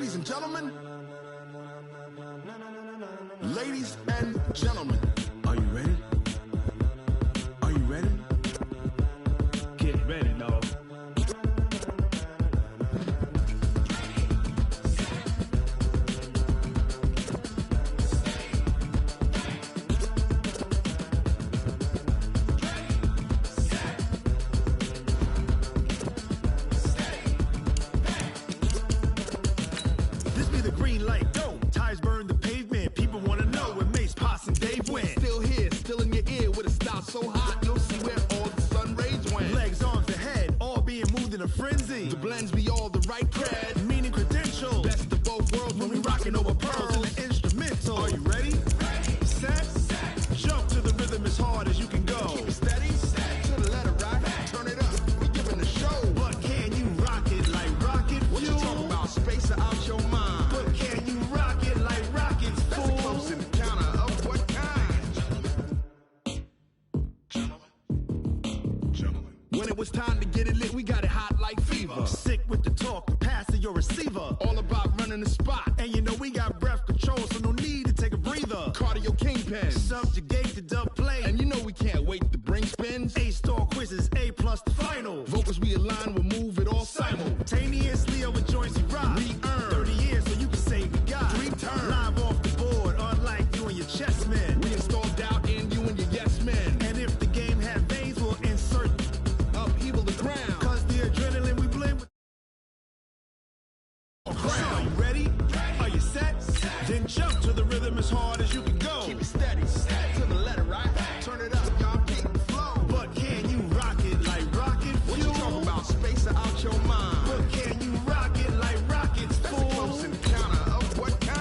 Ladies and gentlemen. Ladies and gentlemen. Are you ready? Are you ready? Get ready, dog. This be the green light, go. Tires burn the pavement. People want to know where Mace, Poss, and Dave went. Still here, still in your ear with a style so hot, you'll see where all the sun rays went. Legs, arms, the head, all being moved in a frenzy. The blends be all the right cred, meaning credentials. Best of both worlds when we rocking over pearls in the instrumental. Are you ready? Set, jump to the rhythm as hard as you can go. Keep it steady, to the letter right, turn it up, we giving the show. But can you rock it like rocket fuel? What you talking about, space out your mind? But can you rock it like rockets, fool? That's a close encounter of what kind? Gentlemen. When it was time to get it lit, we got it hot like fever. Sick with the talk, the pass to your receiver. All about running the spot. And you know we got breath control, so no need to take a breather. Cardio kingpin, subjugate the dub play. And you know we can't wait to bring spins. A-star quizzes, A+ the final. Vocals we align, we'll move it all simultaneously over joints we rock. Re-earn 30 years so you can say we got 3 turns. Live off the board, unlike you and your chess men. We install doubt in you and your yes men. And if the game had veins, we'll insert upheaval the ground. Cause the adrenaline we blend with. Are you ready? Are you set? Then jump to the rhythm as hard as you can go. Keep it steady, to the letter right. Turn it up, y'all keep the flow. But can you rock it like rocket fuel? What you talking about, space out your mind? But can you rock it like rockets, fool? That's a close encounter of what kind?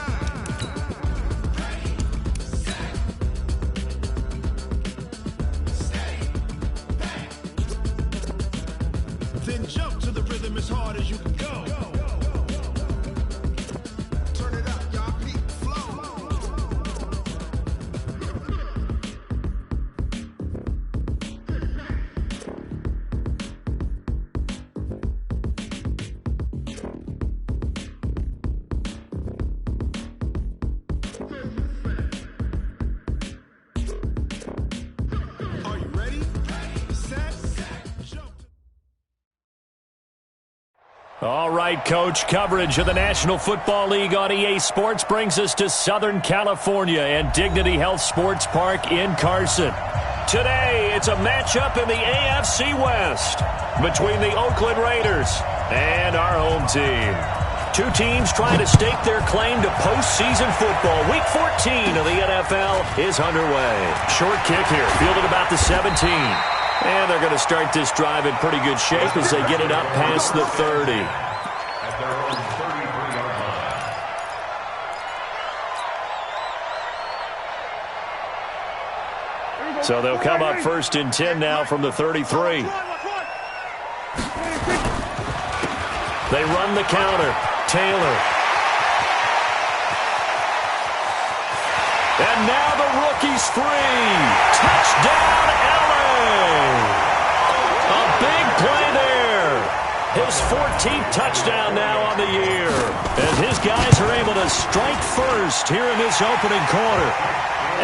Then jump to the rhythm as hard as you can go. Turn it up, y'all keep the flow. Are you ready? Set, jump. All right, Coach, coverage of the National Football League on EA Sports brings us to Southern California and Dignity Health Sports Park in Carson. Today, it's a matchup in the AFC West between the Oakland Raiders and our home team. Two teams trying to stake their claim to postseason football. Week 14 of the NFL is underway. Short kick here, fielded about the 17. And they're going to start this drive in pretty good shape as they get it up past the 30. At their own 33-yard line. So they'll come up 1st and 10 now from the 33. They run the counter. Taylor. And now the rookie's free. Touchdown, LA. A big play there. His 14th touchdown now on the year. And his guys are able to strike first here in this opening quarter.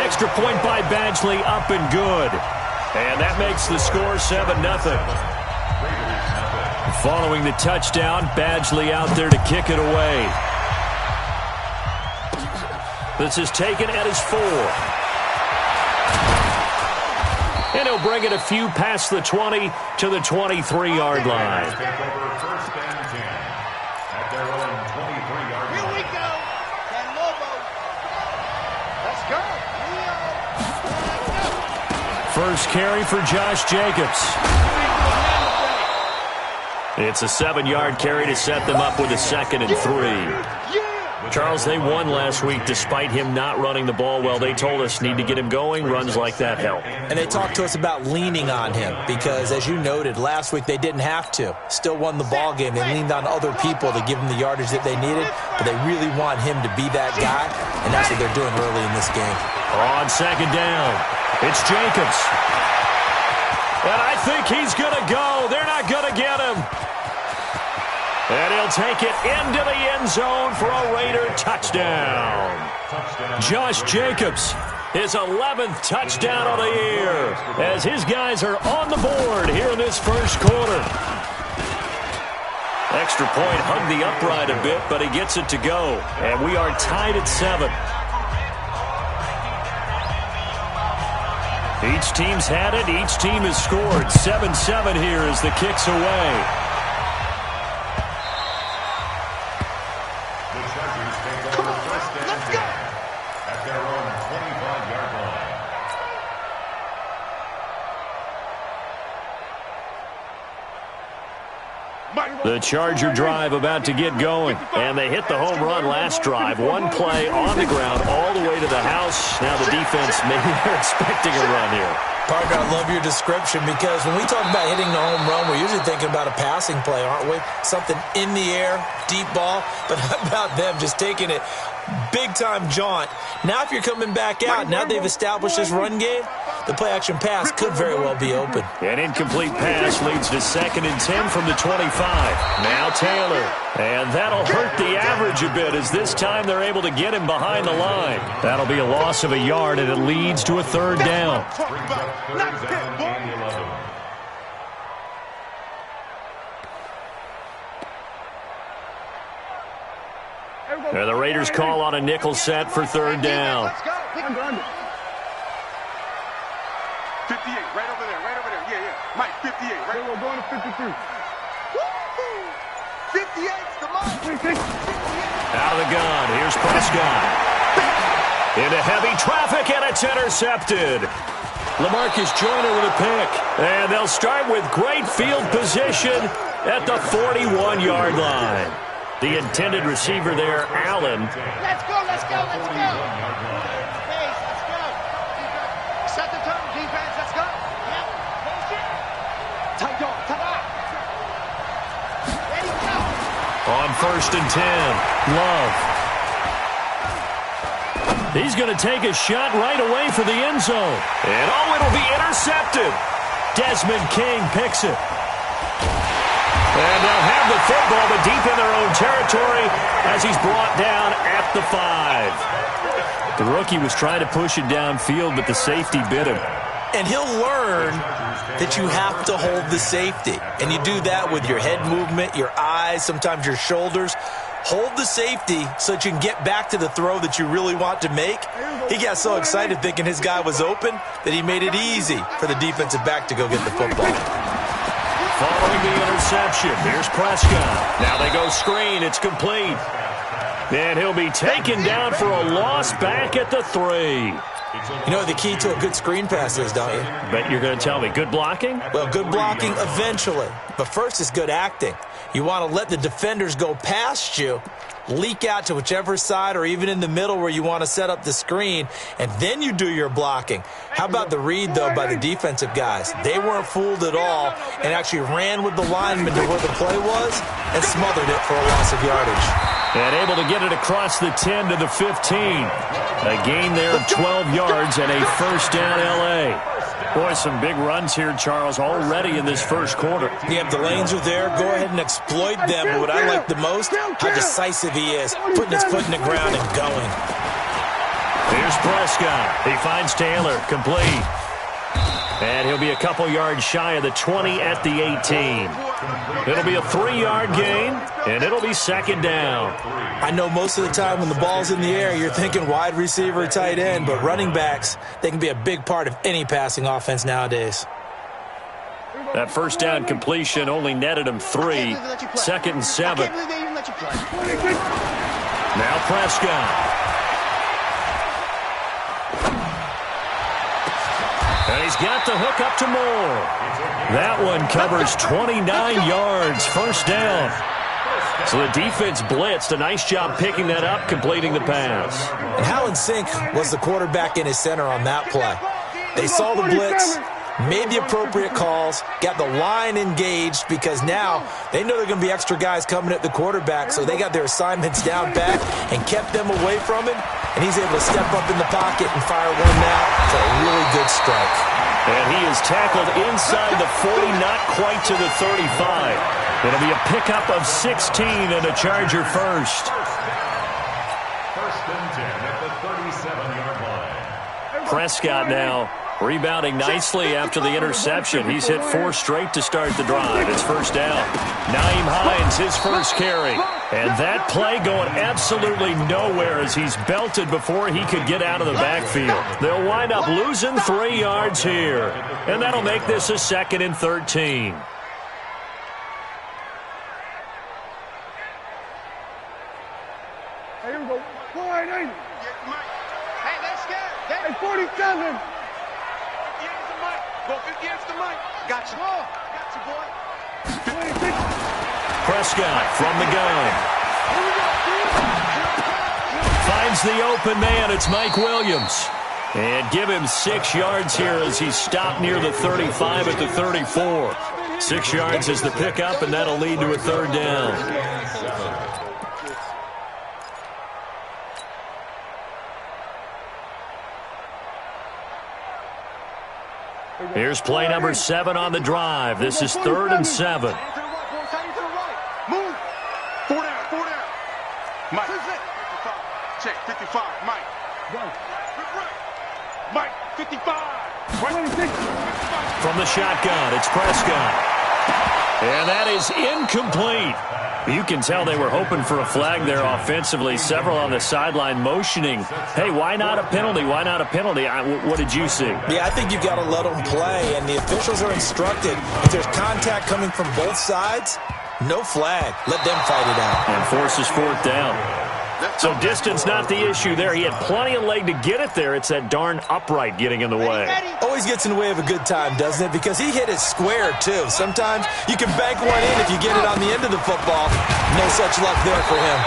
Extra point by Badgley, up and good. And that makes the score 7-0. Following the touchdown, Badgley out there to kick it away. This is taken at his 4. And he'll bring it a few past the 20 to the 23-yard line. Take over 1st and 10 at their own 23-yard line. Here we go. San Lobo. Let's go. First carry for Josh Jacobs. It's a 7-yard carry to set them up with a 2nd and 3. Charles, they won last week despite him not running the ball well. They told us need to get him going. Runs like that help. And they talked to us about leaning on him because, as you noted, last week they didn't have to. Still won the ball game. They leaned on other people to give them the yardage that they needed, but they really want him to be that guy, and that's what they're doing early in this game. On 2nd down, it's Jacobs. And I think he's going to go. They're not going to get him. And he'll take it into the end zone for a Raider touchdown. Josh Jacobs, his 11th touchdown of the year, as his guys are on the board here in this first quarter. Extra point hugged the upright a bit, but he gets it to go. And we are tied at 7. Each team's had it. Each team has scored. 7-7 here as the kick's away. The Charger drive about to get going. And they hit the home run last drive. One play on the ground all the way to the house. Now the defense, maybe they're expecting a run here. Partner, I love your description because when we talk about hitting the home run, we're usually thinking about a passing play, aren't we? Something in the air, deep ball. But how about them just taking it big-time jaunt? Now if you're coming back out, now they've established this run game, the play-action pass could very well be open. An incomplete pass leads to 2nd and 10 from the 25. Now Taylor. And that'll hurt the average a bit as this time they're able to get him behind the line. That'll be a loss of a yard, and it leads to a 3rd down. And the Raiders call on a nickel set for 3rd down. 58, right over there, right over there. Yeah, yeah. Mike, 58, right? We're going to 53. 58's the mark. Out of the gun, here's Prescott. Into heavy traffic, and it's intercepted. LaMarcus Joyner with a pick. And they'll start with great field position at the 41-yard line. The intended receiver there, Allen. Let's go, let's go, let's go. Space, let's go. Set the tone, defense, let's go. Yep. Tight dog, ta-da. Ready, go. On 1st and 10, Love. He's going to take a shot right away for the end zone. And it'll be intercepted. Desmond King picks it. And they'll have the football, but deep in their own territory as he's brought down at the 5. The rookie was trying to push it downfield, but the safety bit him. And he'll learn that you have to hold the safety. And you do that with your head movement, your eyes, sometimes your shoulders. Hold the safety so that you can get back to the throw that you really want to make. He got so excited thinking his guy was open that he made it easy for the defensive back to go get the football. Following the interception, here's Prescott. Now they go screen. It's complete. And he'll be taken down for a loss back at the 3. You know what the key to a good screen pass is, don't you? Bet you're going to tell me. Good blocking? Well, good blocking eventually. But first is good acting. You want to let the defenders go past you, leak out to whichever side or even in the middle where you want to set up the screen, and then you do your blocking. How about the read, though, by the defensive guys? They weren't fooled at all and actually ran with the lineman to where the play was and smothered it for a loss of yardage. And able to get it across the 10 to the 15. A gain there of 12 yards and a 1st down L.A. Boy, some big runs here, Charles, already in this first quarter. Yeah, the lanes are there. Go ahead and exploit them. But what I like the most, how decisive he is, putting his foot in the ground and going. Here's Prescott. He finds Taylor, complete. And he'll be a couple yards shy of the 20 at the 18. It'll be a 3-yard gain, and it'll be 2nd down. I know most of the time when the ball's in the air, you're thinking wide receiver, tight end, but running backs, they can be a big part of any passing offense nowadays. That 1st down completion only netted him 3. 2nd and 7. Now Prescott. And he's got the hook up to Moore. That one covers 29 yards, 1st down. So the defense blitzed. A nice job picking that up, completing the pass. And how in sync was the quarterback and his center on that play? They saw the blitz, made the appropriate calls, got the line engaged because now they know there are going to be extra guys coming at the quarterback, so they got their assignments down back and kept them away from him. and he's able to step up in the pocket and fire one now for a really good strike. And he is tackled inside the 40, not quite to the 35. It'll be a pickup of 16 and a Charger first. First and 10 at the 37-yard line. Prescott now rebounding nicely after the interception. He's hit 4 straight to start the drive. It's first down. Nyheim Hines, his first carry. And that play going absolutely nowhere as he's belted before he could get out of the backfield. They'll wind up losing 3 yards here. And that'll make this a 2nd and 13. Here we go. 480. Hey, let's go. Hey, 47. Go 50 against the mic. Gotcha. Gotcha, boy. 26. Prescott from the gun. Finds the open man. It's Mike Williams. And give him 6 yards here as he's stopped near the 35 at the 34. 6 yards is the pickup, and that'll lead to a 3rd down. Here's play number 7 on the drive. This is 3rd and 7. Move. 4 down. Mike. 55. Check. 55. Mike. Mike. 55. 26. From the shotgun, it's Prescott. And that is incomplete. You can tell they were hoping for a flag there offensively. Several on the sideline motioning, hey, why not a penalty? Why not a penalty? What did you see? Yeah, I think you've got to let them play, and the officials are instructed. If there's contact coming from both sides, no flag. Let them fight it out. And forces 4th down. So distance not the issue there. He had plenty of leg to get it there. It's that darn upright getting in the way. Always gets in the way of a good time, doesn't it? Because he hit it square, too. Sometimes you can bank one in if you get it on the end of the football. No such luck there for him.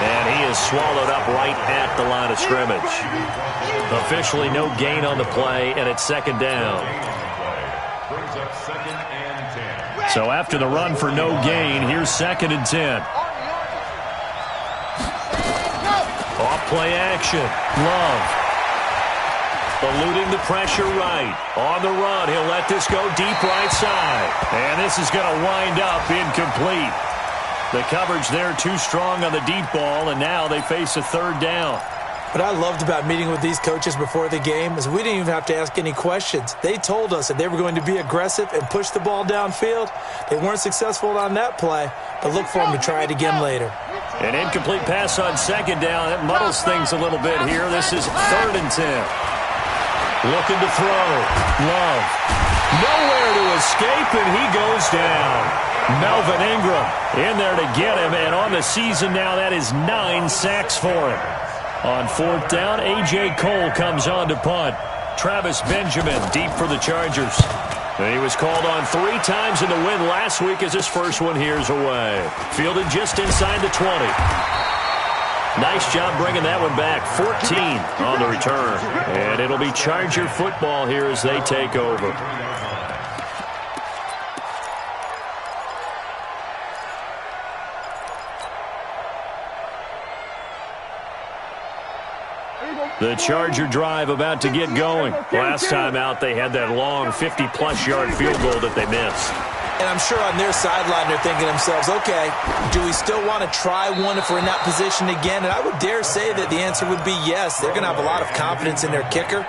And he is swallowed up right at the line of scrimmage. Officially no gain on the play, and it's 2nd down. Brings up 2nd and 10. So after the run for no gain, here's 2nd and 10. Off play action. Love. Eluding the pressure right. On the run, he'll let this go deep right side. And this is going to wind up incomplete. The coverage there too strong on the deep ball, and now they face a 3rd down. What I loved about meeting with these coaches before the game is we didn't even have to ask any questions. They told us that they were going to be aggressive and push the ball downfield. They weren't successful on that play, but look for them to try it again later. An incomplete pass on 2nd down. That muddles things a little bit here. This is 3rd and 10. Looking to throw. Love. Nowhere to escape, and he goes down. Melvin Ingram in there to get him, and on the season now, that is 9 sacks for him. On 4th down, A.J. Cole comes on to punt. Travis Benjamin deep for the Chargers. And he was called on 3 times in the win last week as his first one here's away. Fielded just inside the 20. Nice job bringing that one back. 14 on the return. And it'll be Charger football here as they take over. The Charger drive about to get going. Last time out, they had that long 50-plus yard field goal that they missed. And I'm sure on their sideline they're thinking to themselves, okay, do we still want to try one if we're in that position again? And I would dare say that the answer would be yes. They're going to have a lot of confidence in their kicker.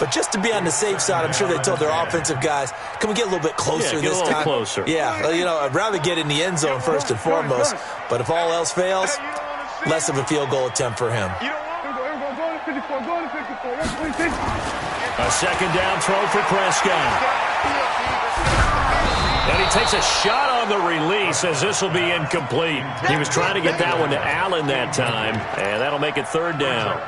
But just to be on the safe side, I'm sure they told their offensive guys, can we get a little bit closer this time? Closer. Yeah, well, you know, I'd rather get in the end zone first and foremost. But if all else fails, less of a field goal attempt for him. A 2nd down throw for Prescott. And he takes a shot on the release as this will be incomplete. He was trying to get that one to Allen that time, and that'll make it 3rd down.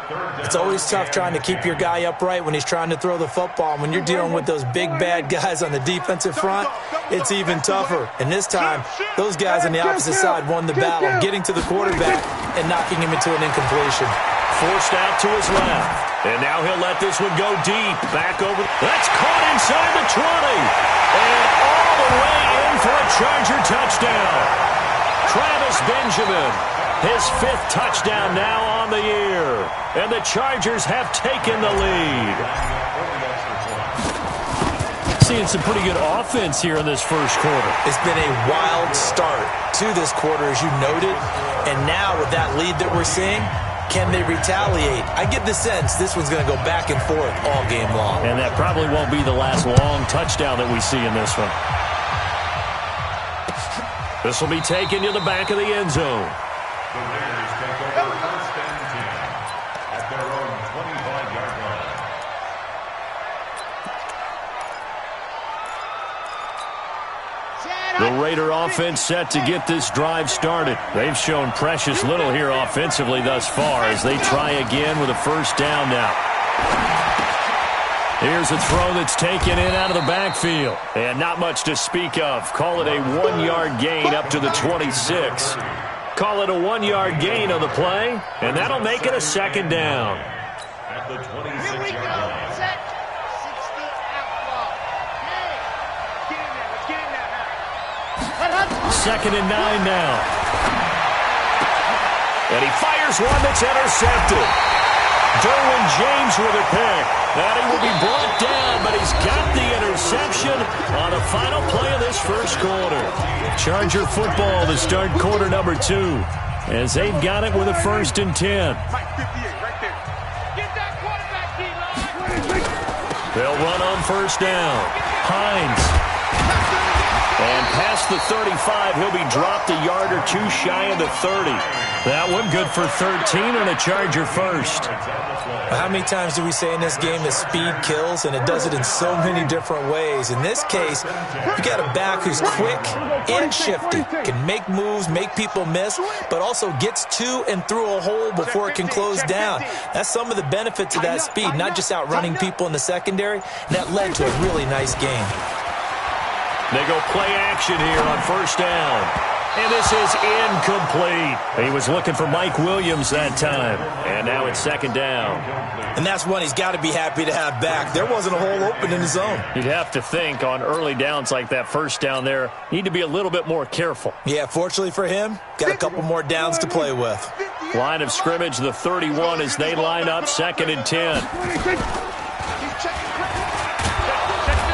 It's always tough trying to keep your guy upright when he's trying to throw the football. When you're dealing with those big, bad guys on the defensive front, it's even tougher. And this time, those guys on the opposite side won the battle, getting to the quarterback and knocking him into an incompletion. Forced out to his left. And now he'll let this one go deep. Back over. That's caught inside the 20. And all the way in for a Charger touchdown. Travis Benjamin His 5th touchdown now on the year. And the Chargers have taken the lead. Seeing some pretty good offense here in this first quarter. It's been a wild start to this quarter, as you noted. And now with that lead that we're seeing, can they retaliate? I get the sense this one's going to go back and forth all game long. And that probably won't be the last long touchdown that we see in this one. This will be taken to the back of the end zone. The Raiders take over 1st and 10 at their own 25-yard line. The Raider offense set to get this drive started. They've shown precious little here offensively thus far as they try again with a 1st down now. Here's a throw that's taken in out of the backfield. And not much to speak of. Call it a 1-yard gain up to the 26. Call it a 1-yard gain on the play, and that'll make it a 2nd down. At the 26-yard line. Set. 60 outlaw. Hey. Get in there. Let's get in there now. 2nd and 9 now. And he fires one that's intercepted. Derwin James with a pick. That he will be brought down, but he's got the interception on the final play of this first quarter. Charger football to start quarter number 2 as they've got it with a 1st and 10. Mike 58 right there. Get that quarterback, D-line. They'll run on 1st down. Hines. And past the 35, he'll be dropped a yard or 2 shy of the 30. That one good for 13 on a Charger 1st. How many times do we say in this game that speed kills, and it does it in so many different ways? In this case, you got a back who's quick and shifty, can make moves, make people miss, but also gets to and through a hole before it can close down. That's some of the benefits of that speed, not just outrunning people in the secondary. And that led to a really nice game. They go play action here on 1st down. And this is incomplete. He was looking for Mike Williams that time. And now it's 2nd down. And that's one he's got to be happy to have back. There wasn't a hole open in his zone. You'd have to think on early downs like that 1st down there, need to be a little bit more careful. Yeah, fortunately for him, got a couple more downs to play with. Line of scrimmage, the 31 as they line up 2nd and 10.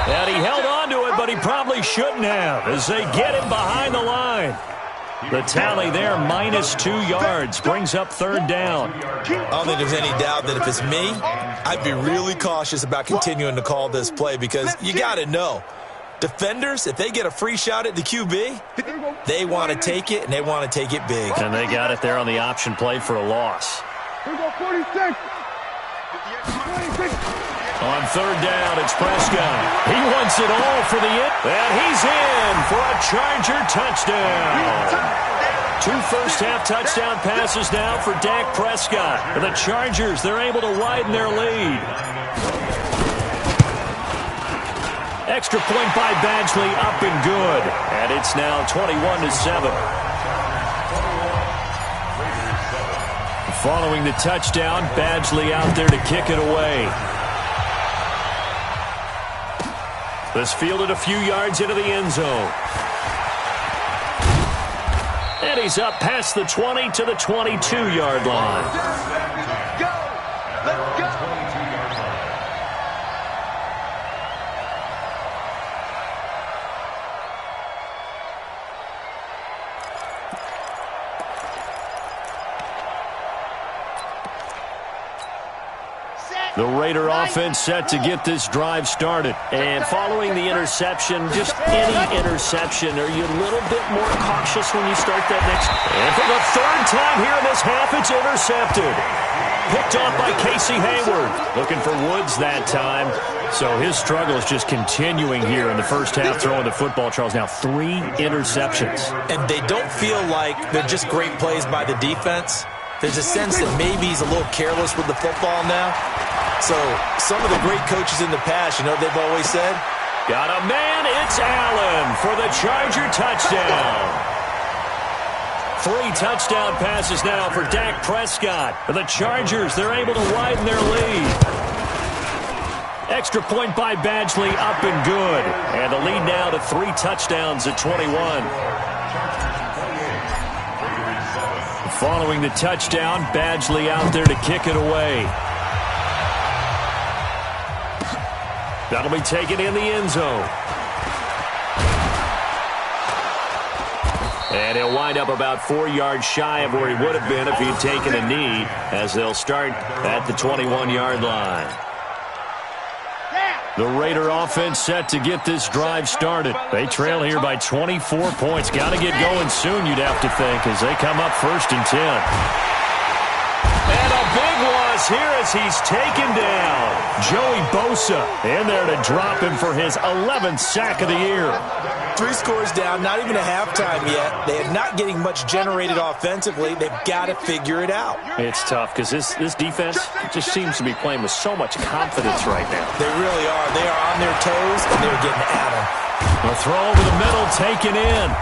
And he held on to it, but he probably shouldn't have as they get him behind the line. The tally there, -2 yards, brings up 3rd down. I don't think there's any doubt that if it's me, I'd be really cautious about continuing to call this play because you got to know, defenders, if they get a free shot at the QB, they want to take it, and they want to take it big. And they got it there on the option play for a loss. Here we go, 46. 26. On 3rd down, it's Prescott. He wants it all for the end. And he's in for a Charger touchdown. 2 first-half touchdown passes now for Dak Prescott. And the Chargers, they're able to widen their lead. Extra point by Badgley, up and good. And it's now 21-7. Following the touchdown, Badgley out there to kick it away. This fielded a few yards into the end zone. And he's up past the 20 to the 22-yard line. Go! Let's go! The Raider offense set to get this drive started. And following the interception, just any interception, are you a little bit more cautious when you start that next? And for the 3rd time here in this half, it's intercepted. Picked off by Casey Hayward. Looking for Woods that time. So his struggle is just continuing here in the first half throwing the football, Charles. Now 3 interceptions. And they don't feel like they're just great plays by the defense. There's a sense that maybe he's a little careless with the football now. So some of the great coaches in the past, you know what they've always said? Got a man, it's Allen for the Charger touchdown. 3 touchdown passes now for Dak Prescott. The Chargers, they're able to widen their lead. Extra point by Badgley, up and good. And the lead now to 3 touchdowns at 21. Following the touchdown, Badgley out there to kick it away. That'll be taken in the end zone. And he'll wind up about 4 yards shy of where he would have been if he'd taken a knee, as they'll start at the 21-yard line. The Raider offense set to get this drive started. They trail here by 24 points. Got to get going soon, you'd have to think, as they come up 1st and 10. And a big loss here as he's taken down. Joey Bosa in there to drop him for his 11th sack of the year. 3 scores down, not even a halftime yet. They are not getting much generated offensively. They've got to figure it out. It's tough because this defense just seems to be playing with so much confidence right now. They really are. They are on their toes, and they're getting at them. A throw over the middle, taken in.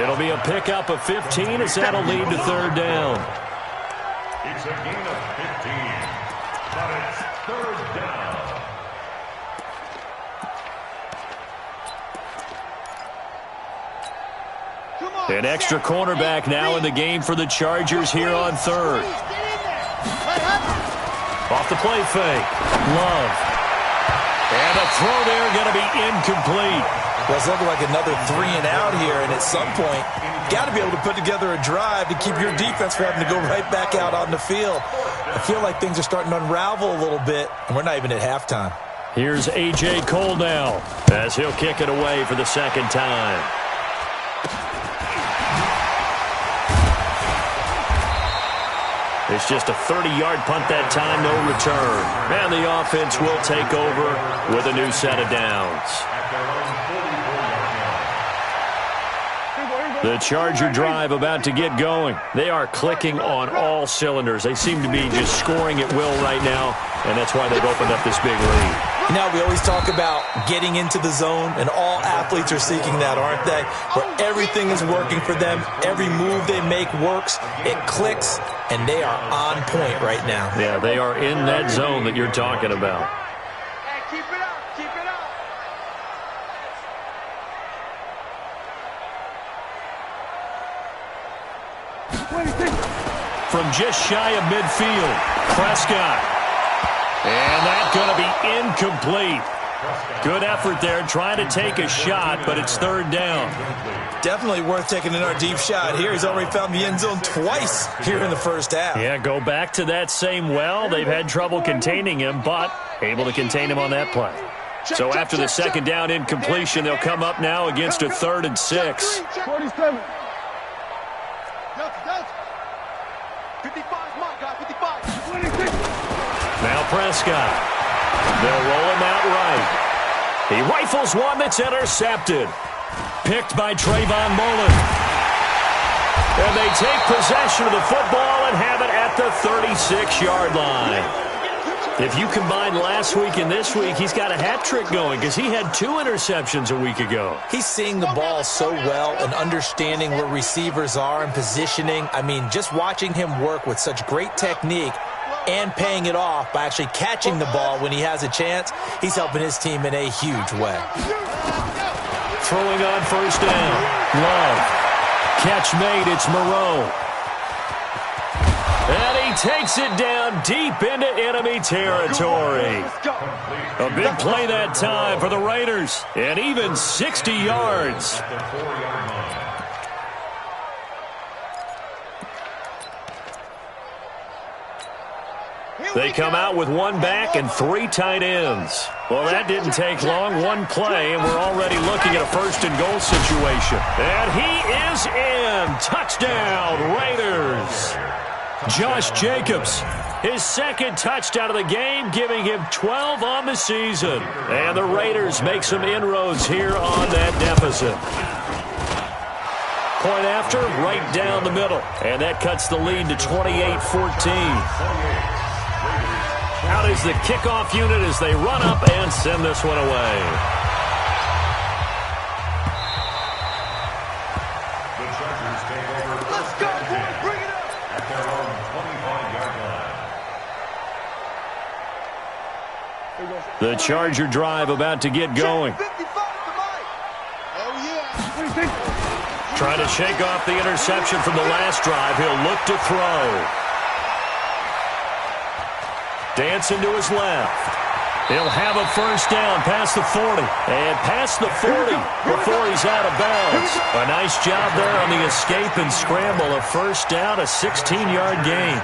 It'll be a pickup of 15 as that'll lead to 3rd down. It's a gain of 15, but it's 3rd down. An extra cornerback now in the game for the Chargers here on 3rd. Off the play fake. Love. And a throw there going to be incomplete. Well, it's looking like another 3 and out here, and at some point, got to be able to put together a drive to keep your defense from having to go right back out on the field. I feel like things are starting to unravel a little bit, and we're not even at halftime. Here's A.J. Cole now as he'll kick it away for the 2nd time. It's just a 30-yard punt that time, no return. And the offense will take over with a new set of downs. The Charger drive about to get going. They are clicking on all cylinders. They seem to be just scoring at will right now, and that's why they've opened up this big lead. You know, we always talk about getting into the zone, and all athletes are seeking that, aren't they? Where everything is working for them. Every move they make works. It clicks, and they are on point right now. Yeah, they are in that zone that you're talking about. Hey, keep it up, keep it up. From just shy of midfield, Prescott. And that's going to be incomplete. Good effort there, trying to take a shot, but it's 3rd down. Definitely worth taking another deep shot here. He's already found the end zone twice here in the 1st half. Yeah, go back to that same well. They've had trouble containing him, but able to contain him on that play. So after the 2nd down incompletion, they'll come up now against a 3rd and 6. 47. 55, my guy, 55. 26. Now Prescott. They'll roll him out right. He rifles one that's intercepted. Picked by Trayvon Mullen. And they take possession of the football and have it at the 36-yard line. If you combine last week and this week, he's got a hat trick going because he had 2 interceptions a week ago. He's seeing the ball so well and understanding where receivers are and positioning. I mean, just watching him work with such great technique and paying it off by actually catching the ball when he has a chance, he's helping his team in a huge way. Throwing on 1st down. Love. Catch made. It's Moreau. And he takes it down deep into enemy territory. A big play that time for the Raiders. And even 60 yards. They come out with 1 back and 3 tight ends. Well, that didn't take long. 1 play, and we're already looking at a 1st and goal situation. And he is in. Touchdown, Raiders. Josh Jacobs, his 2nd touchdown of the game, giving him 12 on the season. And the Raiders make some inroads here on that deficit. Point after, right down the middle. And that cuts the lead to 28-14. Out is the kickoff unit as they run up and send this one away. The Chargers take over. Let's go, boys. Bring it up. At their own 25-yard line. The Charger drive about to get going. 55 to Mike. Oh, yeah. 26. Trying to shake off the interception from the last drive. He'll look to throw. Dancing to his left. He'll have a first down past the 40. And past the 40 before he's out of bounds. A nice job there on the escape and scramble. A first down, a 16-yard gain.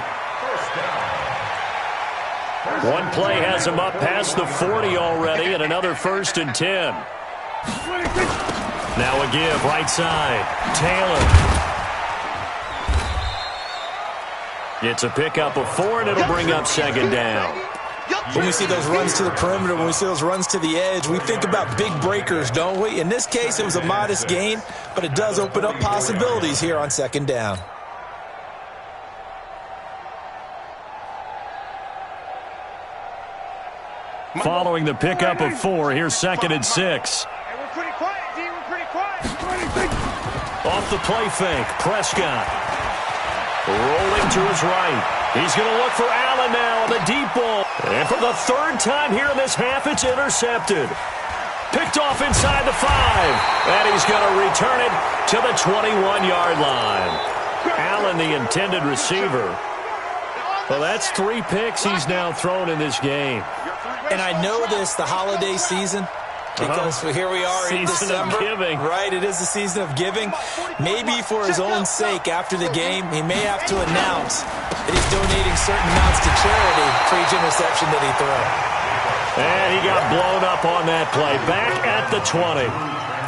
One play has him up past the 40 already, and another 1st and 10. Now a give, right side. Taylor. It's a pickup of 4, and it'll bring up 2nd down. When we see those runs to the perimeter, when we see those runs to the edge, we think about big breakers, don't we? In this case, it was a modest gain, but it does open up possibilities here on 2nd down. Following the pickup of 4, here's 2nd and 6. Hey, we're pretty quiet, D. We're pretty quiet. Off the play fake, Prescott. Rolling to his right. He's going to look for Allen now on the deep ball. And for the 3rd time here in this half, it's intercepted. Picked off inside the 5. And he's going to return it to the 21-yard line. Allen, the intended receiver. Well, that's 3 picks he's now thrown in this game. And I know this, the holiday season, because here we are in December. Giving. Right, it is the season of giving. Maybe for his own sake after the game, he may have to announce that he's donating certain amounts to charity for each interception that he throws. And he got blown up on that play. Back at the 20.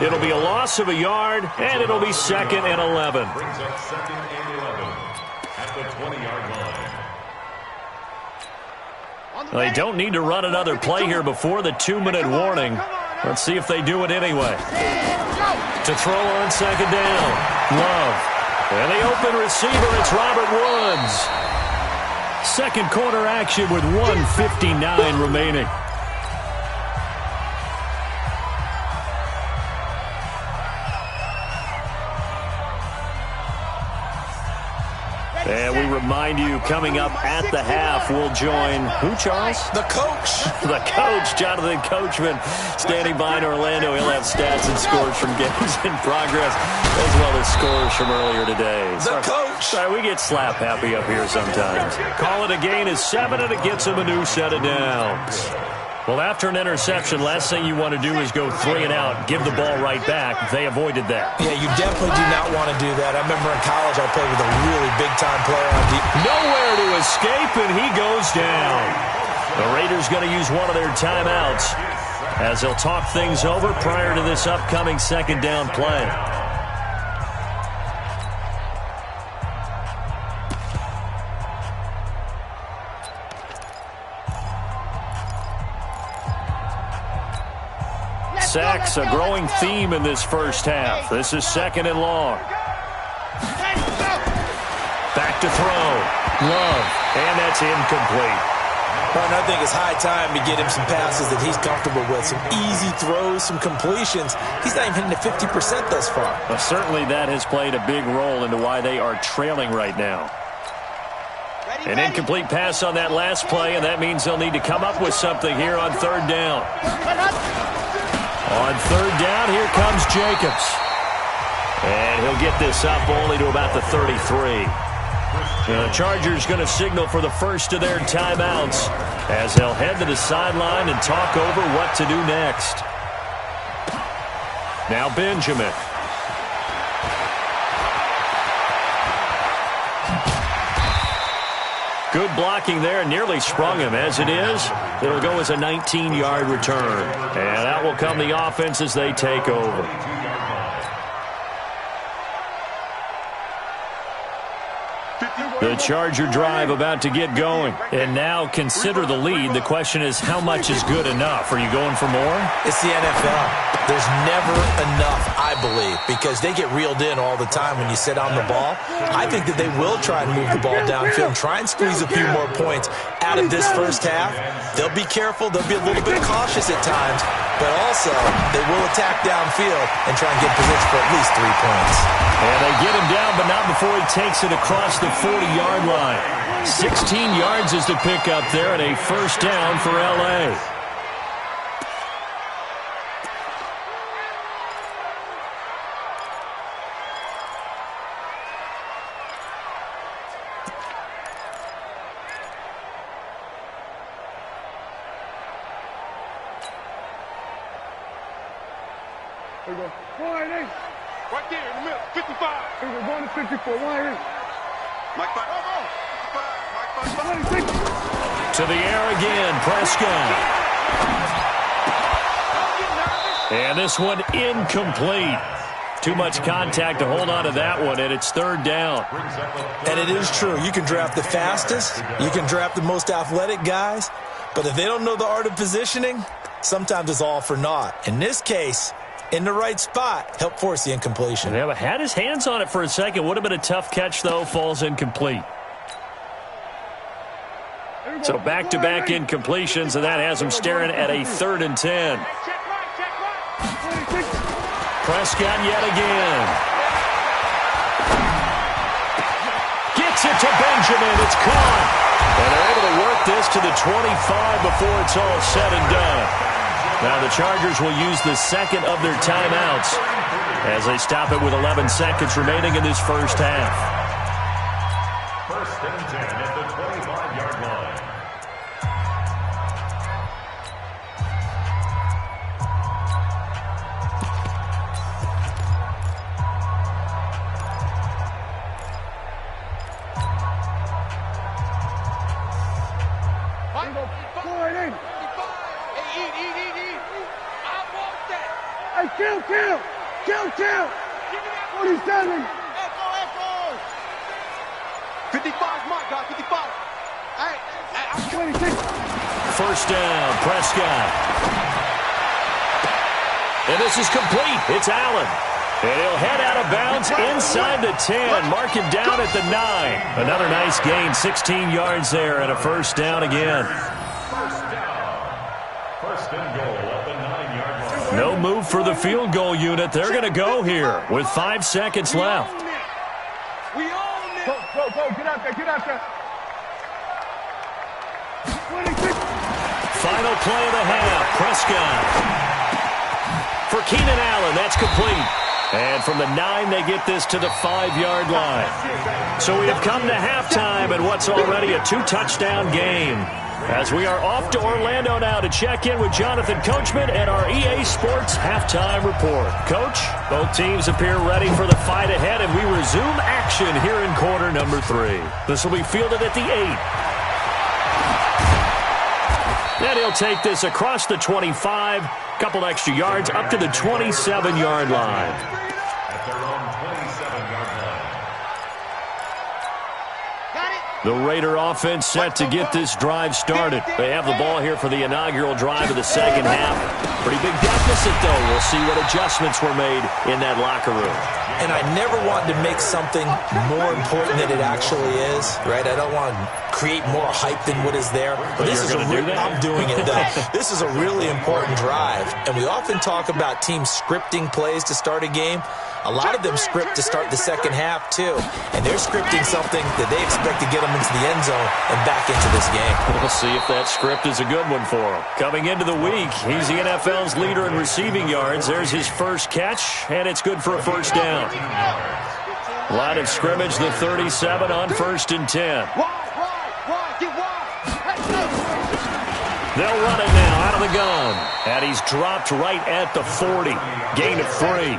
It'll be a loss of a yard, and it'll be 2nd and 11. Brings up 2nd and 11 at the 20-yard line. They don't need to run another play here before the 2-minute warning. Let's see if they do it anyway. To throw on 2nd down. Love. And the open receiver, it's Robert Woods. 2nd quarter action with 1:59 remaining. And we remind you, coming up at the half, we'll join who, Charles? The coach. The coach, Jonathan Coachman, standing by in Orlando. He'll have stats and scores from games in progress, as well as scores from earlier today. The coach. Sorry, we get slap happy up here sometimes. Call it a gain is 7, and it gets him a new set of downs. Well, after an interception, last thing you want to do is go 3 and out, give the ball right back. They avoided that. Yeah, you definitely do not want to do that. I remember in college I played with a really big-time player on deep. Nowhere to escape, and he goes down. The Raiders going to use one of their timeouts as they'll talk things over prior to this upcoming 2nd down play. Sacks, a growing theme in this first half. This is 2nd and long. Back to throw. Love. And that's incomplete. Well, and I think it's high time to get him some passes that he's comfortable with. Some easy throws, some completions. He's not even hitting the 50% thus far. Well, certainly that has played a big role into why they are trailing right now. An incomplete pass on that last play, and that means they'll need to come up with something here on 3rd down. On 3rd down, here comes Jacobs. And he'll get this up only to about the 33. The Chargers going to signal for the first of their timeouts as they'll head to the sideline and talk over what to do next. Now Benjamin. Good blocking there, nearly sprung him. As it is, it'll go as a 19-yard return. And out will come the offense as they take over. The Charger drive about to get going. And now consider the lead. The question is, how much is good enough? Are you going for more? It's the NFL. There's never enough, I believe, because they get reeled in all the time when you sit on the ball. I think that they will try and move the ball downfield and try and squeeze a few more points out of this first half. They'll be careful. They'll be a little bit cautious at times, but also they will attack downfield and try and get position for at least 3 points. And they get him down, but not before he takes it across the 40-yard line. 16 yards is the pickup there, and a first down for L.A. There you go. Wide eight. Right there in the middle. 55. There you go. Going to 54. Wide eight. Mike 5. 55. Mike 5. 26. To the air again, Prescott. And this one incomplete. Too much contact to hold on to that one, and it's third down. And it is true. You can draft the fastest. You can draft the most athletic guys. But if they don't know the art of positioning, sometimes it's all for naught. In this case, in the right spot, help force the incompletion. Yeah, but had his hands on it for a second. Would have been a tough catch, though. Falls incomplete. So back-to-back incompletions, and that has him staring at a 3rd and 10. Prescott yet again. Gets it to Benjamin. It's caught. And they're able to work this to the 25 before it's all said and done. Now the Chargers will use the second of their timeouts as they stop it with 11 seconds remaining in this first half. 1st and 10 at the 25-yard line. Kill! 47! Echo! 55, Mike, guys, 55. Hey, 26! First down, Prescott. And this is complete. It's Allen. And he'll head out of bounds inside the 10. Mark him down at the 9. Another nice gain, 16 yards there, and a first down again. First down. 1st and goal at the 9-yard line. No move for the field goal unit. They're going to go here with 5 seconds left. we own it. Go, get out there. 26! Final play of the half, Prescott. For Keenan Allen, that's complete. And from the 9, they get this to the 5-yard line. So we have come to halftime in what's already a 2-touchdown game. As we are off to Orlando now to check in with Jonathan Coachman and our EA Sports halftime report. Coach, both teams appear ready for the fight ahead, and we resume action here in quarter number 3. This will be fielded at the 8. And he'll take this across the 25, couple extra yards up to the 27-yard line. At their own 27-yard line. The Raider offense set to get this drive started. They have the ball here for the inaugural drive of the second half. Pretty big deficit, though. We'll see what adjustments were made in that locker room. And I never want to make something more important than it actually is, right? I don't want to create more hype than what is there. But this is I'm doing it, though. This is a really important drive. And we often talk about teams scripting plays to start a game. A lot of them script to start the second half, too. And they're scripting something that they expect to get them into the end zone and back into this game. We'll see if that script is a good one for him. Coming into the week, he's the NFL's leader in receiving yards. There's his first catch, and it's good for a first down. Line of scrimmage, the 37 on 1st and 10. They'll run it now out of the gun. And he's dropped right at the 40. Gain of 3.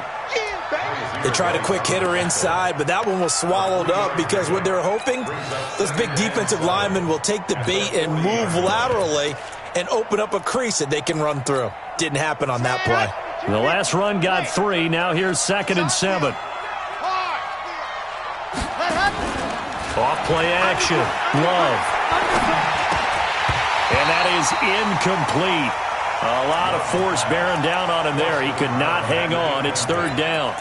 They tried a quick hitter inside, but that one was swallowed up because what they're hoping, those big defensive linemen will take the bait and move laterally and open up a crease that they can run through. Didn't happen on that play. The last run got 3. Now here's 2nd and 7. Off play action. Love. And that is incomplete. A lot of force bearing down on him there. He could not hang on. It's 3rd down.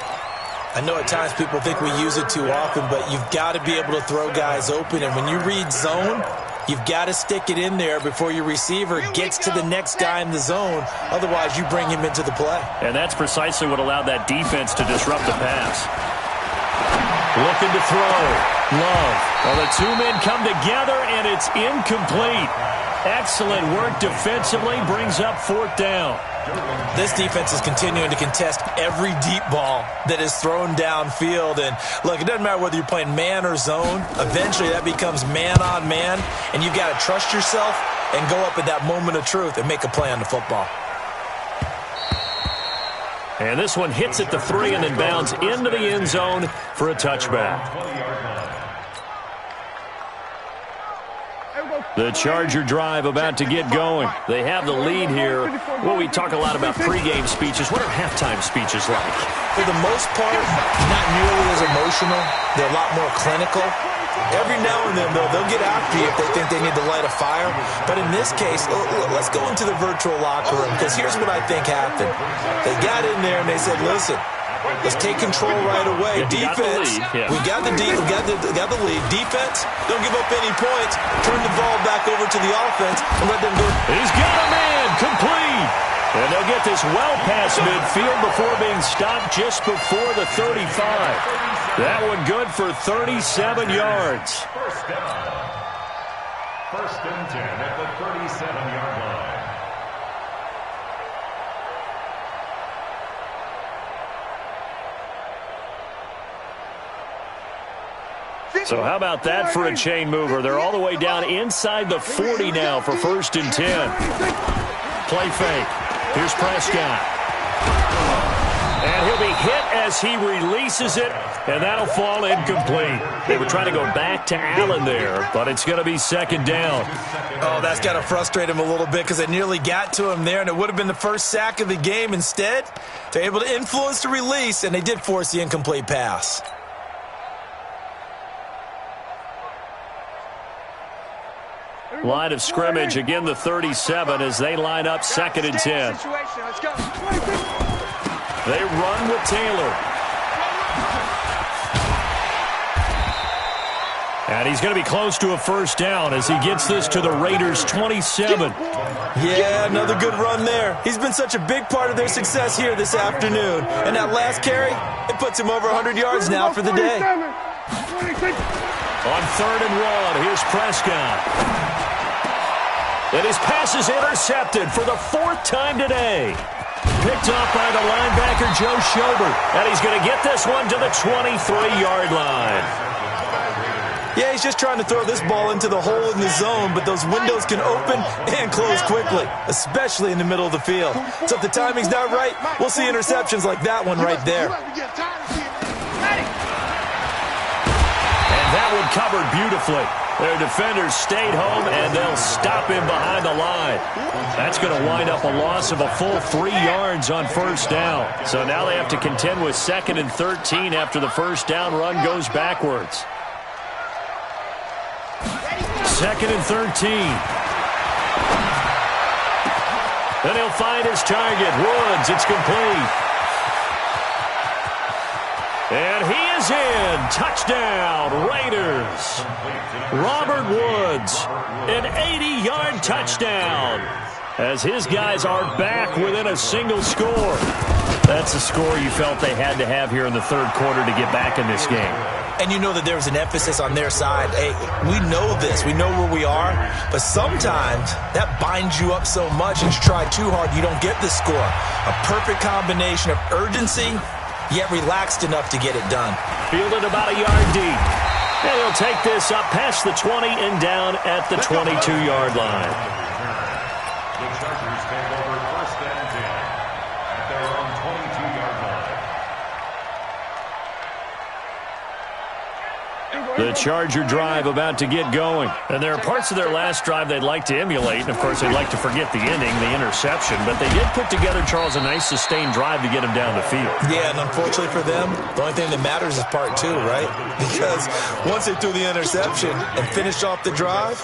I know at times people think we use it too often, but you've got to be able to throw guys open. And when you read zone, you've got to stick it in there before your receiver gets to the next guy in the zone. Otherwise, you bring him into the play. And that's precisely what allowed that defense to disrupt the pass. Looking to throw. Love. Well, the two men come together, and it's incomplete. Excellent work defensively. Brings up 4th down. This defense is continuing to contest every deep ball that is thrown downfield. And, look, it doesn't matter whether you're playing man or zone. Eventually, that becomes man-on-man, and you've got to trust yourself and go up at that moment of truth and make a play on the football. And this one hits at the 3 and then bounds into the end zone for a touchback. The Charger drive about to get going. They have the lead here. Well, we talk a lot about pregame speeches. What are halftime speeches like? For the most part, not nearly as emotional. They're a lot more clinical. Every now and then, though, they'll get after you if they think they need to light a fire. But in this case, let's go into the virtual locker room, because here's what I think happened. They got in there and they said, listen, let's take control right away. Defense, we got the lead. Defense, don't give up any points. Turn the ball back over to the offense and let them go. He's got a man, complete. And they'll get this well past midfield before being stopped just before the 35. That one good for 37 yards. First down. First and 10 at the 37-yard line. So how about that for a chain mover? They're all the way down inside the 40 now for first and 10. Play fake. Here's Prescott. And he'll be hit as he releases it, and that'll fall incomplete. They were trying to go back to Allen there, but it's going to be second down. Oh, that's got to frustrate him a little bit because they nearly got to him there, and it would have been the first sack of the game. Instead, they're able to influence the release, and they did force the incomplete pass. Line of scrimmage, again the 37 as they line up second and 10. They run with Taylor. And he's going to be close to a first down as he gets this to the Raiders' 27. Yeah, another good run there. He's been such a big part of their success here this afternoon. And that last carry, it puts him over 100 yards now for the day. On 3rd and 1, here's Prescott. And his pass is intercepted for the 4th time today. Picked up by the linebacker, Joe Schobert. And he's going to get this one to the 23-yard line. Yeah, he's just trying to throw this ball into the hole in the zone, but those windows can open and close quickly, especially in the middle of the field. So if the timing's not right, we'll see interceptions like that one right there. And that one covered beautifully. Their defenders stayed home, and they'll stop him behind the line. That's going to wind up a loss of a full 3 yards on first down. So now they have to contend with 2nd and 13 after the first down run goes backwards. 2nd and 13. Then he'll find his target, Woods. It's complete. And he is in. Touchdown, Raiders. Robert Woods, an 80-yard touchdown as his guys are back within a single score. That's a score you felt they had to have here in the 3rd quarter to get back in this game. And you know that there was an emphasis on their side. Hey, we know this. We know where we are. But sometimes that binds you up so much and you try too hard, you don't get the score. A perfect combination of urgency, yet relaxed enough to get it done. Fielded about a yard deep. And he'll take this up past the 20 and down at the 22-yard line. The Chargers take over first and 10 at their own 22-yard line. The Charger drive about to get going. And there are parts of their last drive they'd like to emulate. And, of course, they'd like to forget the ending, the interception. But they did put together, Charles, a nice sustained drive to get him down the field. Yeah, and unfortunately for them, the only thing that matters is part 2, right? Because once they threw the interception and finished off the drive,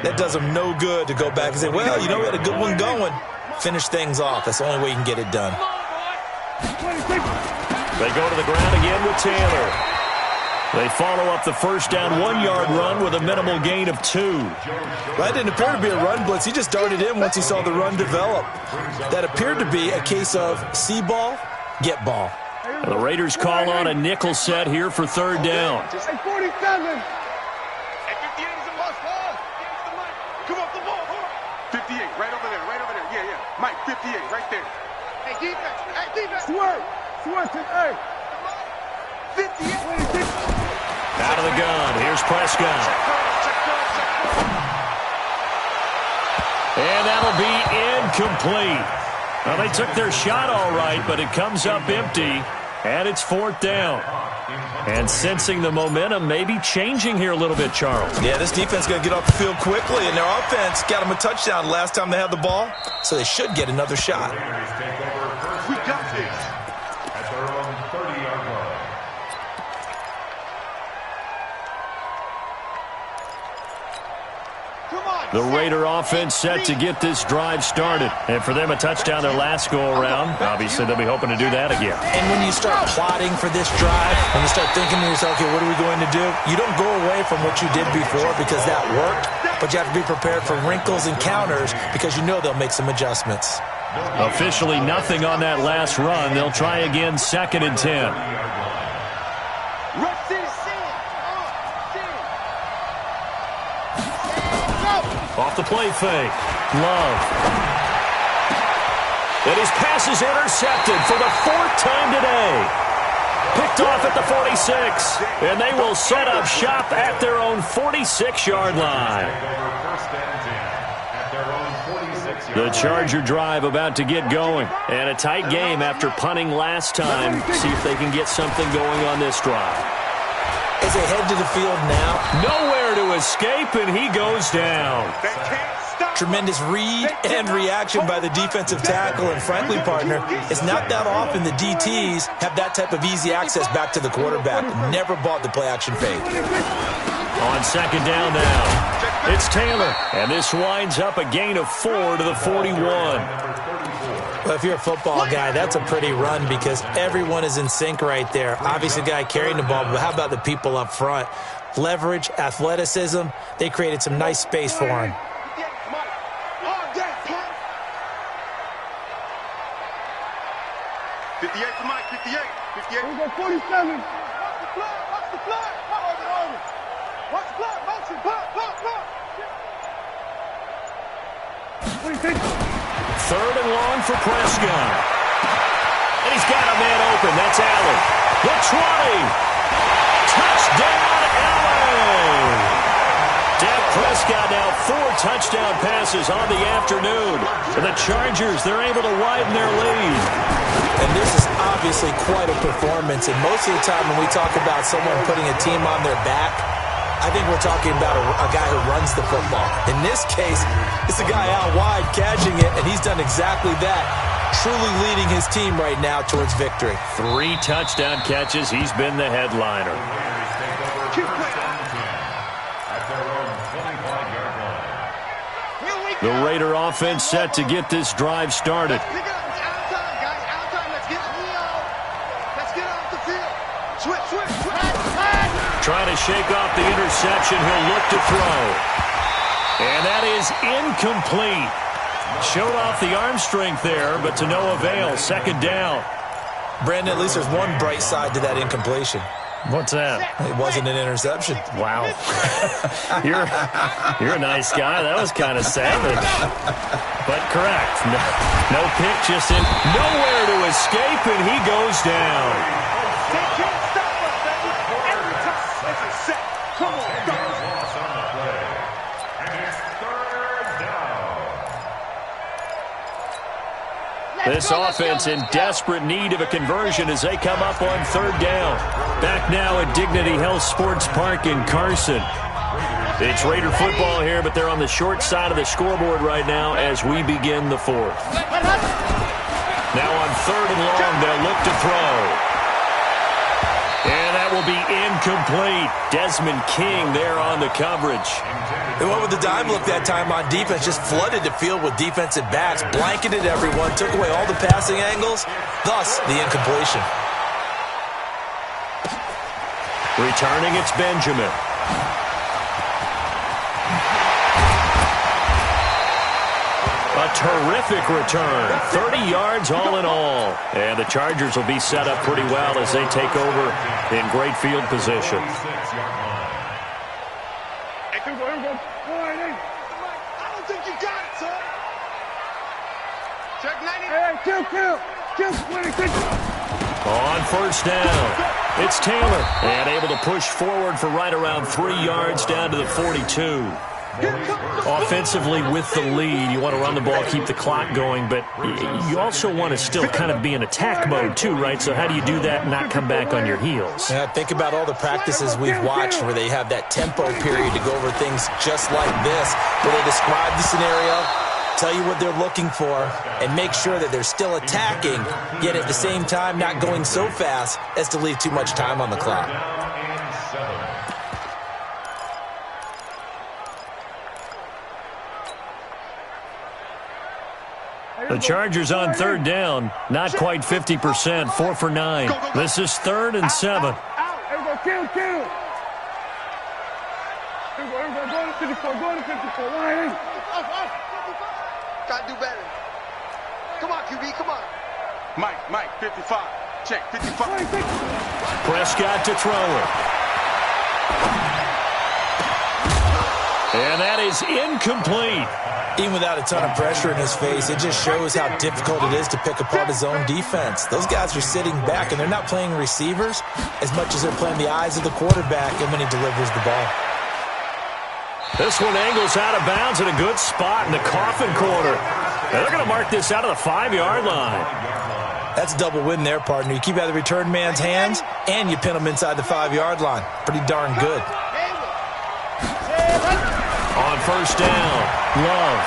that does them no good to go back and say, well, you know, we had a good one going. Finish things off. That's the only way you can get it done. They go to the ground again with Taylor. They follow up the first down 1-yard run with a minimal gain of 2. That didn't appear to be a run blitz. He just darted in once he saw the run develop. That appeared to be a case of see ball, get ball. And the Raiders call on a nickel set here for 3rd down. 47. Hey, 58 is a must. Come off the ball. 58, right over there. Yeah. Mike, 58, right there. Hey, defense. Swerve to A. 58. Out of the gun, here's Prescott. And that'll be incomplete. Well, they took their shot all right, but it comes up empty, and it's 4th down. And sensing the momentum maybe changing here a little bit, Charles. Yeah, this defense is going to get off the field quickly, and their offense got them a touchdown last time they had the ball, so they should get another shot. We got this. At their own 30-yard line. The Raider offense set to get this drive started. And for them, a touchdown their last go-around. Obviously, they'll be hoping to do that again. And when you start plotting for this drive, when you start thinking to yourself, okay, what are we going to do? You don't go away from what you did before because that worked, but you have to be prepared for wrinkles and counters because you know they'll make some adjustments. Officially nothing on that last run. They'll try again, 2nd and 10. Off the play fake. Love. And his pass is intercepted for the 4th time today. Picked off at the 46. And they will set up shop at their own 46-yard line. The Charger drive about to get going. And a tight game after punting last time. See if they can get something going on this drive. As they head to the field now, nowhere to escape, and he goes down. Tremendous read and reaction by the defensive tackle, and frankly, partner, it's not that often the DTs have that type of easy access back to the quarterback. Never bought the play-action fake. On 2nd down now, it's Taylor, and this winds up a gain of 4 to the 41. Well, if you're a football guy, that's a pretty run because everyone is in sync right there. Obviously, the guy carrying the ball, but how about the people up front? Leverage, athleticism, they created some nice space for him. 58 for Mike, 58. 58. Here we go, 47. Watch the flag, watch the flag. Watch the flag, motion, block. What do you think? 3rd and long for Prescott. And he's got a man open. That's Allen. The 20. Touchdown, Allen. Dak Prescott now 4 touchdown passes on the afternoon. For the Chargers, they're able to widen their lead. And this is obviously quite a performance. And most of the time when we talk about someone putting a team on their back, I think we're talking about a guy who runs the football. In this case, it's a guy out wide catching it, and he's done exactly that, truly leading his team right now towards victory. 3 touchdown catches. He's been the headliner. The Raider offense set to get this drive started. Trying to shake off the interception. He'll look to throw. And that is incomplete. Showed off the arm strength there, but to no avail. 2nd down. Brandon, at least there's one bright side to that incompletion. What's that? It wasn't an interception. Wow. You're a nice guy. That was kind of savage. But correct. No pick, just in. Nowhere to escape, and he goes down. This offense in desperate need of a conversion as they come up on 3rd down. Back now at Dignity Health Sports Park in Carson. It's Raider football here, but they're on the short side of the scoreboard right now as we begin the 4th. Now on 3rd and long, they'll look to throw. And that will be incomplete. Desmond King there on the coverage. They went with the dime look that time on defense, just flooded the field with defensive backs, blanketed everyone, took away all the passing angles, thus the incompletion. Returning, it's Benjamin. A terrific return. 30 yards all in all. And the Chargers will be set up pretty well as they take over in great field position. On 1st down, it's Taylor. And able to push forward for right around 3 yards down to the 42. Offensively with the lead, you want to run the ball, keep the clock going, but you also want to still kind of be in attack mode too, right? So how do you do that and not come back on your heels? Yeah, think about all the practices we've watched where they have that tempo period to go over things just like this, where they describe the scenario, tell you what they're looking for, and make sure that they're still attacking, yet at the same time not going so fast as to leave too much time on the clock. The Chargers on third down, not quite 50%, 4 for 9. This is 3rd and 7. Kill. Go to 54, line in. Gotta do better. Come on, QB, come on. Mike, 55. Check, 55. Prescott to throw it. And that is incomplete. Even without a ton of pressure in his face, it just shows how difficult it is to pick apart his own defense. Those guys are sitting back, and they're not playing receivers as much as they're playing the eyes of the quarterback and when he delivers the ball. This one angles out of bounds at a good spot in the coffin corner. And they're going to mark this out of the 5-yard line. That's a double win there, partner. You keep out of the return man's hands, and you pin him inside the 5-yard line. Pretty darn good. On first down, Love.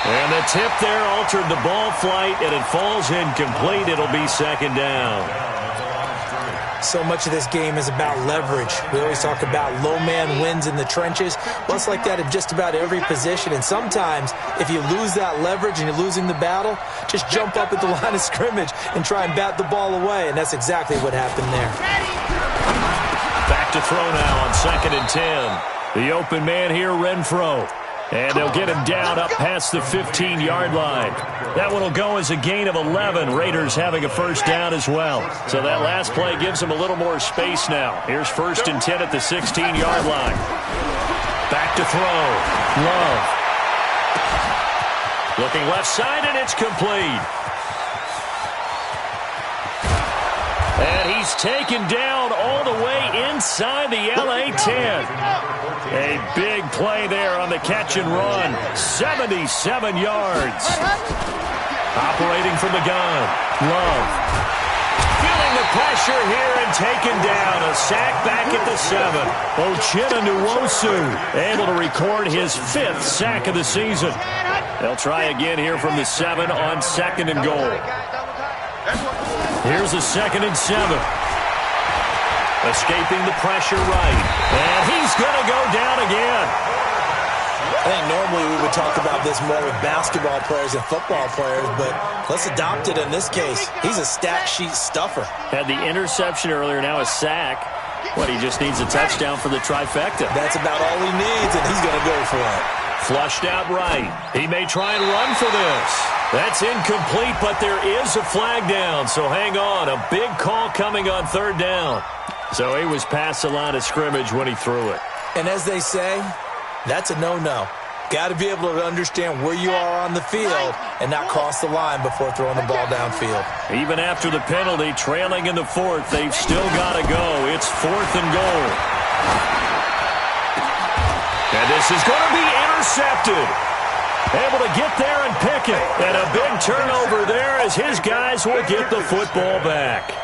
And the tip there altered the ball flight, and it falls incomplete. It'll be 2nd down. So much of this game is about leverage. We always talk about low man wins in the trenches. Well, it's like that in just about every position. And sometimes, if you lose that leverage and you're losing the battle, just jump up at the line of scrimmage and try and bat the ball away. And that's exactly what happened there. Back to throw now on 2nd and 10. The open man here, Renfro. And they'll get him down up past the 15-yard line. That one will go as a gain of 11. Raiders having a first down as well. So that last play gives them a little more space now. Here's 1st and 10 at the 16-yard line. Back to throw. Love. Looking left side, and it's complete. And he's taken down all the way inside the LA 10. A big play there on the catch and run. 77 yards. Operating from the gun. Love. Feeling the pressure here and taken down. A sack back at the 7. Uchenna Nwosu able to record his 5th sack of the season. They'll try again here from the 7 on 2nd and goal. Here's a 2nd and 7. Escaping the pressure right. And he's going to go down again. I think normally we would talk about this more with basketball players and football players, but let's adopt it in this case. He's a stat sheet stuffer. Had the interception earlier, now a sack. What, he just needs a touchdown for the trifecta. That's about all he needs, and he's going to go for it. Flushed out right. He may try and run for this. That's incomplete, but there is a flag down, so hang on. A big call coming on 3rd down. So he was past the line of scrimmage when he threw it. And as they say, that's a no-no. Got to be able to understand where you are on the field and not cross the line before throwing the ball downfield. Even after the penalty, trailing in the 4th, they've still got to go. It's 4th and goal. And this is going to be intercepted. Able to get there and pick it. And a big turnover there as his guys will get the football back.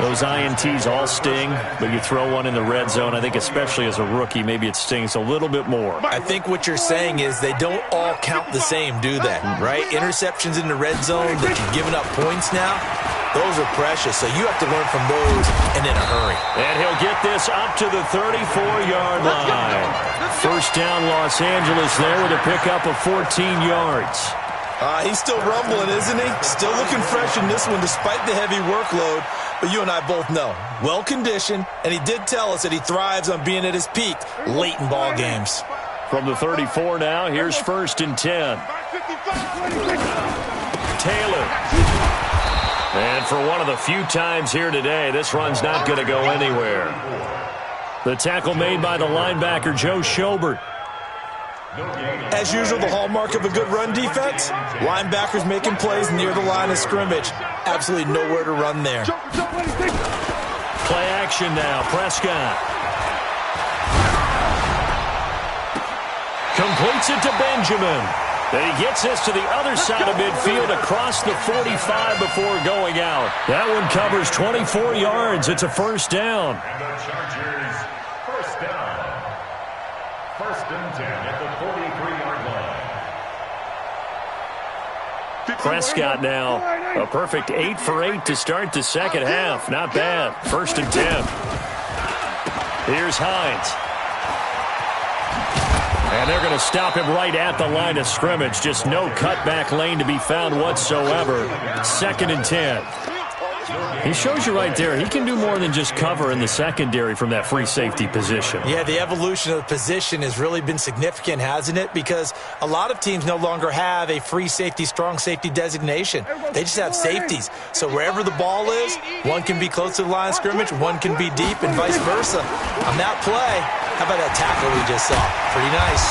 Those INTs all sting, but you throw one in the red zone, I think especially as a rookie, maybe it stings a little bit more. I think what you're saying is they don't all count the same, do they? Right? Interceptions in the red zone that you've given up points now, those are precious. So you have to learn from those and in a hurry. And he'll get this up to the 34-yard line. First down Los Angeles there with a pickup of 14 yards. He's still rumbling, isn't he? Still looking fresh in this one despite the heavy workload. But you and I both know, well-conditioned, and he did tell us that he thrives on being at his peak late in ball games. From the 34 now, here's 1st and 10. Taylor. And for one of the few times here today, this run's not going to go anywhere. The tackle made by the linebacker, Joe Schobert. As usual, the hallmark of a good run defense, linebackers making plays near the line of scrimmage. Absolutely nowhere to run there. Play action now, Prescott. completes it to Benjamin. And he gets this to the other side of midfield across the 45 before going out. That one covers 24 yards. It's a first down. And the Chargers, first down. First and 10 at the 43-yard line. Prescott now, a perfect 8 for 8 to start the second half. Not bad. First and 10. Here's Hines. And they're going to stop him right at the line of scrimmage. Just no cutback lane to be found whatsoever. Second and 10. He shows you right there, he can do more than just cover in the secondary from that free safety position. Yeah, the evolution of the position has really been significant, hasn't it? Because a lot of teams no longer have a free safety, strong safety designation. They just have safeties. So wherever the ball is, one can be close to the line of scrimmage, one can be deep, and vice versa. On that play, how about that tackle we just saw? Pretty nice.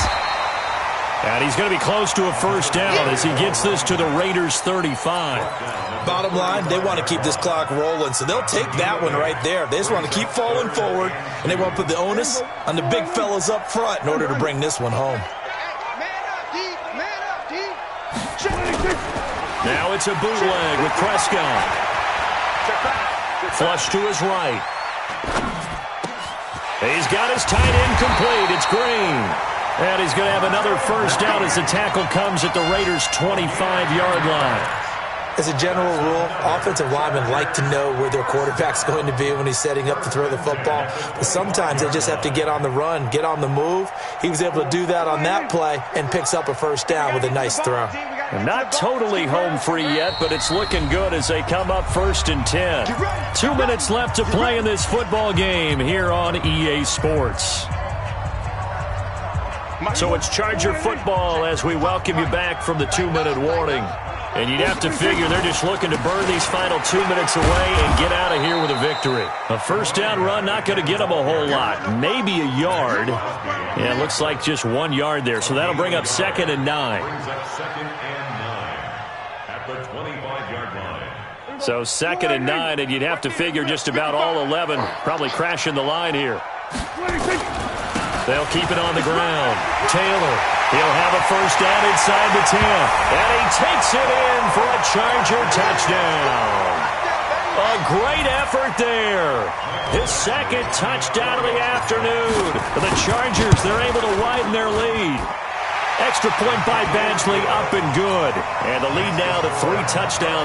And he's going to be close to a first down as he gets this to the Raiders' 35. Bottom line, they want to keep this clock rolling, so they'll take that one right there. They just want to keep falling forward, and they want to put the onus on the big fellas up front in order to bring this one home. Now it's a bootleg with Prescott. Flush to his right. He's got his tight end complete. It's Green. And he's going to have another first down as the tackle comes at the Raiders' 25-yard line. As a general rule, offensive linemen like to know where their quarterback's going to be when he's setting up to throw the football. But sometimes they just have to get on the run, get on the move. He was able to do that on that play and picks up a first down with a nice throw. And not totally home free yet, but it's looking good as they come up first and 10. 2 minutes left to play in this football game here on EA Sports. So it's Charger football as we welcome you back from the 2-minute warning. And you'd have to figure they're just looking to burn these final 2 minutes away and get out of here with a victory. A first down run, not going to get them a whole lot. Maybe a yard. Yeah, it looks like just 1 yard there. So that'll bring up second and 9. Brings up second and 9 at the 25-yard line. So second and 9, and you'd have to figure just about all 11 probably crashing the line here. They'll keep it on the ground. Taylor, he'll have a first down inside the 10. And he takes it in for a Charger touchdown. A great effort there. His second touchdown of the afternoon. The Chargers, they're able to widen their lead. Extra point by Badgley, up and good. And the lead now to 3 touchdowns